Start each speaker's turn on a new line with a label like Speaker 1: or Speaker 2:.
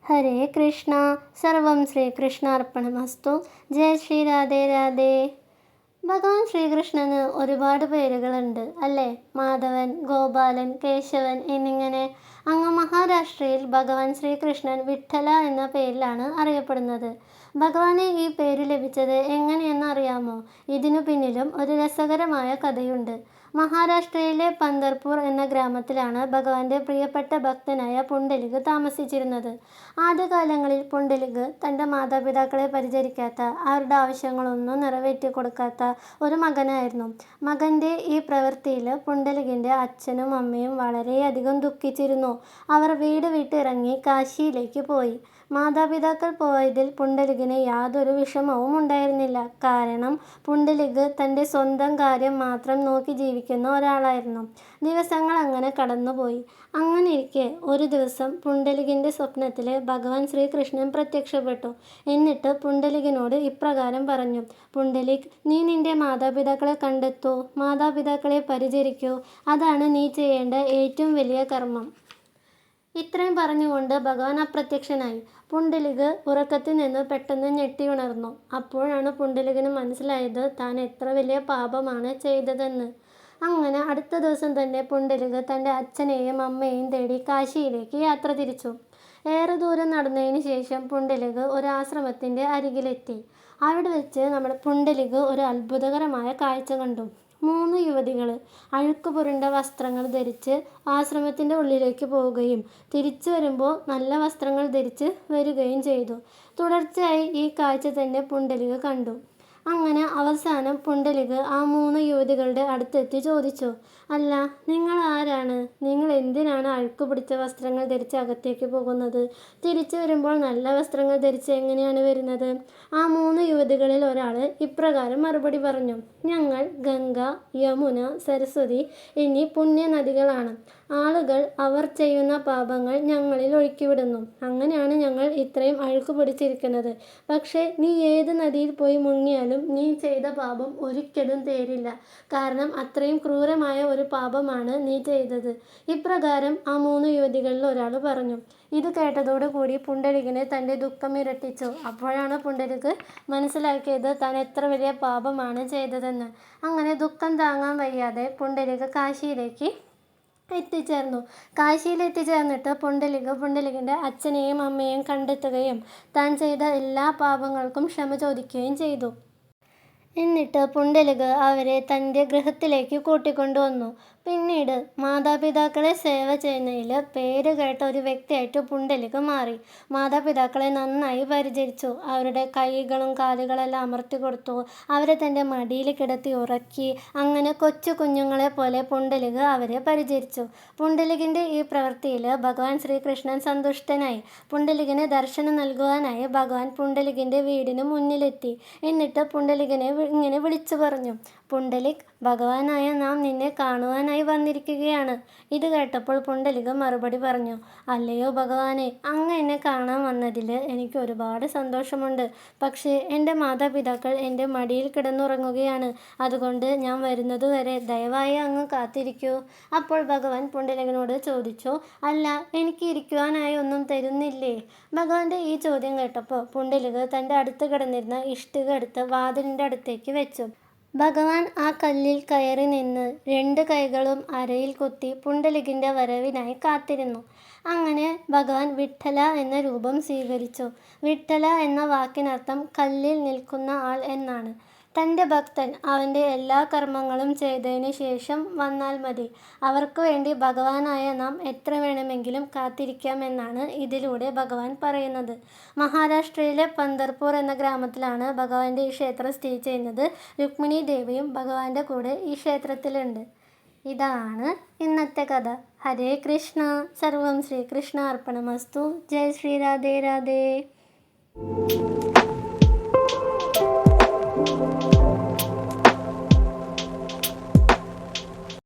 Speaker 1: ഹരേ കൃഷ്ണ. സർവം ശ്രീകൃഷ്ണാർപ്പണമസ്തു. ജയ ശ്രീ രാധേ രാധേ. ഭഗവാൻ ശ്രീകൃഷ്ണന് ഒരുപാട് പേരുകളുണ്ട് അല്ലേ? മാധവൻ, ഗോപാലൻ, കേശവൻ എന്നിങ്ങനെ. അങ്ങ് മഹാരാഷ്ട്രയിൽ ഭഗവാൻ ശ്രീകൃഷ്ണൻ വിഠ്ഠല എന്ന പേരിലാണ് അറിയപ്പെടുന്നത്. ഭഗവാന് ഈ പേര് ലഭിച്ചത് എങ്ങനെയെന്ന് അറിയാമോ? ഇതിനു പിന്നിലും ഒരു രസകരമായ കഥയുണ്ട്. മഹാരാഷ്ട്രയിലെ പന്തർപൂർ എന്ന ഗ്രാമത്തിലാണ് ഭഗവാന്റെ പ്രിയപ്പെട്ട ഭക്തനായ പുണ്ടലിക് താമസിച്ചിരുന്നത്. ആദ്യകാലങ്ങളിൽ പുണ്ടലിക് തൻ്റെ മാതാപിതാക്കളെ പരിചരിക്കാത്ത, അവരുടെ ആവശ്യങ്ങളൊന്നും നിറവേറ്റി കൊടുക്കാത്ത ഒരു മകനായിരുന്നു. മകൻ്റെ ഈ പ്രവൃത്തിയിൽ പുണ്ടലികിൻ്റെ അച്ഛനും അമ്മയും വളരെയധികം ദുഃഖിച്ചിരുന്നു. അവർ വീട് വിട്ടിറങ്ങി കാശിയിലേക്ക് പോയി. മാതാപിതാക്കൾ പോയതിൽ പുണ്ടലികിന് യാതൊരു വിഷമവും ഉണ്ടായിരുന്നില്ല. കാരണം പുണ്ടലിക് തൻ്റെ സ്വന്തം കാര്യം മാത്രം നോക്കി ജീവിക്കുന്ന ഒരാളായിരുന്നു. ദിവസങ്ങൾ അങ്ങനെ കടന്നുപോയി. അങ്ങനെയിരിക്കെ ഒരു ദിവസം പുണ്ടലികിൻ്റെ സ്വപ്നത്തിൽ ഭഗവാൻ ശ്രീകൃഷ്ണൻ പ്രത്യക്ഷപ്പെട്ടു. എന്നിട്ട് പുണ്ടലികിനോട് ഇപ്രകാരം പറഞ്ഞു: പുണ്ടലിക്, നീ നിന്റെ മാതാപിതാക്കളെ കണ്ടെത്തൂ, മാതാപിതാക്കളെ പരിചരിക്കൂ. അതാണ് നീ ചെയ്യേണ്ട ഏറ്റവും വലിയ കർമ്മം. ഇത്രയും പറഞ്ഞുകൊണ്ട് ഭഗവാൻ അപ്രത്യക്ഷനായി. പുണ്ടലിക് ഉറക്കത്തിൽ നിന്ന് പെട്ടെന്ന് ഞെട്ടിയുണർന്നു. അപ്പോഴാണ് പുണ്ടലികിന് മനസ്സിലായത് താൻ എത്ര വലിയ പാപമാണ് ചെയ്തതെന്ന്. അങ്ങനെ അടുത്ത ദിവസം തന്നെ പുണ്ടലിക് തൻ്റെ അച്ഛനെയും അമ്മയെയും തേടി കാശിയിലേക്ക് യാത്ര തിരിച്ചു. ഏറെ ദൂരം നടന്നതിന് ശേഷം പുണ്ടലിക് ഒരു ആശ്രമത്തിൻ്റെ അരികിലെത്തി. അവിടെ വെച്ച് നമ്മുടെ പുണ്ടലിക് ഒരു അത്ഭുതകരമായ കാഴ്ച കണ്ടു. 3 യുവതികൾ അഴുക്ക് പുരണ്ട വസ്ത്രങ്ങൾ ധരിച്ച് ആശ്രമത്തിൻ്റെ ഉള്ളിലേക്ക് പോവുകയും തിരിച്ചു വരുമ്പോൾ നല്ല വസ്ത്രങ്ങൾ ധരിച്ച് വരികയും ചെയ്തു. തുടർച്ചയായി ഈ കാഴ്ച തന്നെ പുണ്ടലിക് കണ്ടു. അങ്ങനെ അവസാനം പുണ്ടലിക് ആ 3 യുവതികളുടെ അടുത്തെത്തി ചോദിച്ചു: അല്ല, നിങ്ങൾ ആരാണ്? നിങ്ങൾ എന്തിനാണ് അഴുക്ക് പിടിച്ച വസ്ത്രങ്ങൾ ധരിച്ച് അകത്തേക്ക് പോകുന്നത്? തിരിച്ചു വരുമ്പോൾ നല്ല വസ്ത്രങ്ങൾ ധരിച്ച് എങ്ങനെയാണ് വരുന്നത്? ആ 3 യുവതികളിൽ ഒരാൾ ഇപ്രകാരം മറുപടി പറഞ്ഞു: ഞങ്ങൾ ഗംഗ, യമുന, സരസ്വതി എന്നീ പുണ്യനദികളാണ്. ആളുകൾ അവർ ചെയ്യുന്ന പാപങ്ങൾ ഞങ്ങളിൽ ഒഴുക്കിവിടുന്നു. അങ്ങനെയാണ് ഞങ്ങൾ ഇത്രയും അഴുക്ക് പിടിച്ചിരിക്കുന്നത്. പക്ഷേ നീ ഏത് നദിയിൽ പോയി മുങ്ങിയാലും നീ ചെയ്ത പാപം ഒരിക്കലും തീരില്ല. കാരണം അത്രയും ക്രൂരമായ ഒരു പാപമാണ് നീ ചെയ്തത്. ഇപ്രകാരം ആ 3 യുവതികളിൽ ഒരാൾ പറഞ്ഞു. ഇത് കേട്ടതോടുകൂടി പുണ്ടലികിന് തൻ്റെ ദുഃഖം ഇരട്ടിച്ചു. അപ്പോഴാണ് പുണ്ടലിക് മനസ്സിലാക്കിയത് താൻ എത്ര വലിയ പാപമാണ് ചെയ്തതെന്ന്. അങ്ങനെ ദുഃഖം താങ്ങാൻ വയ്യാതെ പുണ്ടലിക് കാശിയിലേക്ക് എത്തിച്ചേർന്നു. കാശിയിൽ എത്തിച്ചേർന്നിട്ട് പുണ്ടലികിൻ്റെ അച്ഛനെയും അമ്മയെയും കണ്ടെത്തുകയും താൻ ചെയ്ത എല്ലാ പാപങ്ങൾക്കും ക്ഷമ ചോദിക്കുകയും ചെയ്തു. എന്നിട്ട് പുണ്ടലിക് അവരെ തൻ്റെ ഗൃഹത്തിലേക്ക് കൂട്ടിക്കൊണ്ടുവന്നു. പിന്നീട് മാതാപിതാക്കളെ സേവ ചെയ്യുന്നതിൽ പേര് കേട്ട ഒരു വ്യക്തിയായിട്ട് പുണ്ടലിക് മാറി. മാതാപിതാക്കളെ നന്നായി പരിചരിച്ചു. അവരുടെ കൈകളും കാലുകളെല്ലാം അമർത്തി കൊടുത്തു. അവരെ തൻ്റെ മടിയിൽ കിടത്തി ഉറക്കി. അങ്ങനെ കൊച്ചു കുഞ്ഞുങ്ങളെ പോലെ പുണ്ടലിക് അവരെ പരിചരിച്ചു. പുണ്ടലികിൻ്റെ ഈ പ്രവൃത്തിയിൽ ഭഗവാൻ ശ്രീകൃഷ്ണൻ സന്തുഷ്ടനായി. പുണ്ടലികിന് ദർശനം നൽകുവാനായി ഭഗവാൻ പുണ്ടലികിൻ്റെ വീടിന് മുന്നിലെത്തി. എന്നിട്ട് പുണ്ടലികിനെ ഇങ്ങനെ വിളിച്ചു പറഞ്ഞു: പുണ്ടലിക്, ഭഗവാനായ നാം നിന്നെ കാണുവാനായി വന്നിരിക്കുകയാണ്. ഇത് കേട്ടപ്പോൾ പുണ്ടലിക് മറുപടി പറഞ്ഞു: അല്ലയോ ഭഗവാനെ, അങ്ങ് എന്നെ കാണാൻ വന്നതിൽ എനിക്ക് ഒരുപാട് സന്തോഷമുണ്ട്. പക്ഷേ എൻ്റെ മാതാപിതാക്കൾ എൻ്റെ മടിയിൽ കിടന്നുറങ്ങുകയാണ്. അതുകൊണ്ട് ഞാൻ വരുന്നതുവരെ ദയവായി അങ്ങ് കാത്തിരിക്കൂ. അപ്പോൾ ഭഗവാൻ പുണ്ടലികിനോട് ചോദിച്ചു: അല്ല, എനിക്ക് ഇരിക്കുവാനായി ഒന്നും തരുന്നില്ലേ? ഭഗവാന്റെ ഈ ചോദ്യം കേട്ടപ്പോൾ പുണ്ടലിക് തൻ്റെ അടുത്ത് കിടന്നിരുന്ന ഇഷ്ടിക എടുത്ത് വാതിലിൻ്റെ അടുത്തേക്ക് വെച്ചു. ഭഗവാൻ ആ കല്ലിൽ കയറി നിന്ന് 2 കൈകളും അരയിൽ കുത്തി പുണ്ടലികിൻ്റെ വരവിനായി കാത്തിരുന്നു. അങ്ങനെ ഭഗവാൻ വിഠ്ഠല എന്ന രൂപം സ്വീകരിച്ചു. വിഠ്ഠല എന്ന വാക്കിനർത്ഥം കല്ലിൽ നിൽക്കുന്ന ആൾ എന്നാണ്. തൻ്റെ ഭക്തൻ അവൻ്റെ എല്ലാ കർമ്മങ്ങളും ചെയ്തതിന് ശേഷം വന്നാൽ മതി. അവർക്ക് വേണ്ടി ഭഗവാനായ നാം എത്ര വേണമെങ്കിലും കാത്തിരിക്കാമെന്നാണ് ഇതിലൂടെ ഭഗവാൻ പറയുന്നത്. മഹാരാഷ്ട്രയിലെ പന്തർപൂർ എന്ന ഗ്രാമത്തിലാണ് ഭഗവാന്റെ ഈ ക്ഷേത്രം സ്ഥിതി ചെയ്യുന്നത്. രുക്മിണി ദേവിയും ഭഗവാന്റെ കൂടെ ഈ ക്ഷേത്രത്തിലുണ്ട്. ഇതാണ് ഇന്നത്തെ കഥ. ഹരേ കൃഷ്ണ. സർവം ശ്രീകൃഷ്ണാർപ്പണമസ്തു. ജയ ശ്രീ രാധേ രാധേ.